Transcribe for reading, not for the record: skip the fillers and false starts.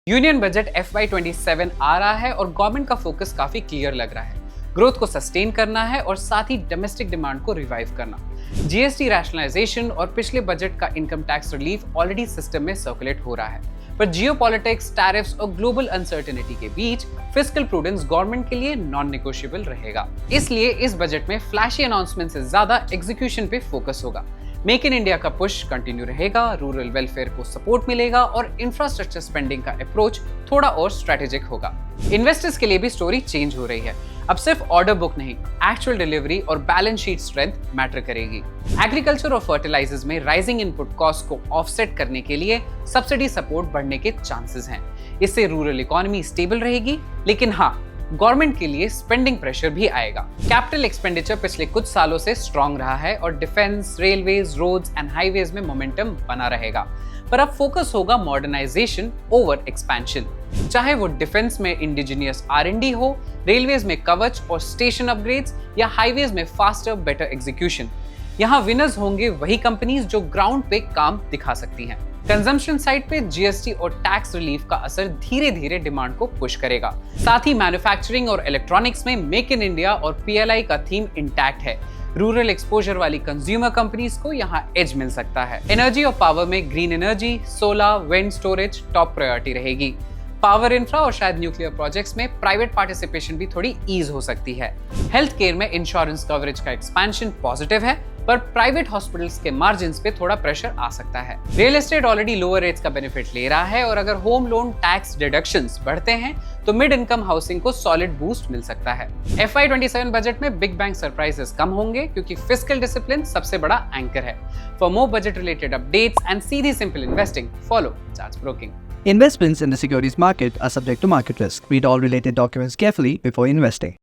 Union budget FY27 आ रहा है और गवर्नमेंट का फोकस काफी क्लियर लग रहा है। ग्रोथ को सस्टेन करना है और साथ ही डोमेस्टिक डिमांड को रिवाइव करना। जीएसटी रैशनलाइजेशन और पिछले बजट का income tax relief already system में सर्कुलेट हो रहा है, पर जियोपॉलिटिक्स, टैरिफ्स और ग्लोबल अनसर्टेनिटी के बीच फिस्कल प्रूडेंस गवर्नमेंट के लिए नॉन नेगोशिएबल रहेगा। इसलिए इस बजट में फ्लैशी अनाउंसमेंट से ज्यादा एग्जीक्यूशन पे फोकस होगा। मेक इन इंडिया का पुश कंटिन्यू रहेगा, रूरल वेलफेयर को सपोर्ट मिलेगा और इंफ्रास्ट्रक्चर स्पेंडिंग का अप्रोच थोड़ा और स्ट्रेटेजिक होगा। इन्वेस्टर्स के लिए भी स्टोरी चेंज हो रही है। अब सिर्फ ऑर्डर बुक नहीं, एक्चुअल डिलीवरी और बैलेंस शीट स्ट्रेंथ मैटर करेगी। एग्रीकल्चर और फर्टिलाइजर्स में राइजिंग इनपुट कॉस्ट को ऑफसेट करने के लिए सब्सिडी सपोर्ट बढ़ने के चांसेस हैं। इससे रूरल इकोनॉमी स्टेबल रहेगी, लेकिन हाँ, गवर्नमेंट के लिए स्पेंडिंग प्रेशर भी आएगा। कैपिटल एक्सपेंडिचर पिछले कुछ सालों से स्ट्रॉन्ग रहा है और defence, railways, roads and highways में मोमेंटम बना रहेगा, पर अब फोकस होगा मॉडर्नाइजेशन ओवर एक्सपेंशन। चाहे वो डिफेंस में इंडिजिनियस R&D हो, रेलवेज में कवच और स्टेशन अपग्रेड्स या हाईवेज में फास्टर बेटर एग्जीक्यूशन। यहाँ विनर्स होंगे वही कंपनीज जो ग्राउंड पे काम दिखा सकती हैं। कंजम्पशन साइड पे जीएसटी और टैक्स रिलीफ का असर धीरे धीरे डिमांड को पुश करेगा। साथ ही मैन्युफैक्चरिंग और इलेक्ट्रॉनिक्स में मेक इन इंडिया और PLI का थीम इंटैक्ट है। रूरल एक्सपोजर वाली कंज्यूमर कंपनीज को यहाँ एज मिल सकता है। एनर्जी और पावर में green energy, solar, wind storage top priority रहेगी। पावर इंफ्रा और शायद न्यूक्लियर प्रोजेक्ट्स में प्राइवेट पार्टिसिपेशन भी थोड़ी ईज हो सकती है। हेल्थ केयर में इंश्योरेंस कवरेज का एक्सपेंशन पॉजिटिव है, पर प्राइवेट हॉस्पिटल्स के मार्जिन्स पे थोड़ा प्रेशर आ सकता है। Real estate already lower rates का बेनिफिट ले रहा है और अगर होम लोन टैक्स डिडक्शंस बढ़ते हैं तो मिड इनकम हाउसिंग को सॉलिड बूस्ट मिल सकता है। FY27 बजट में बिग बैंग सरप्राइजेस कम होंगे क्योंकि फिस्कल डिसिप्लिन सबसे बड़ा एंकर है। For more budget related updates and Sidhi simple investing, follow charts broking. Investments in the securities market are subject to market risk. Read all related documents carefully before investing.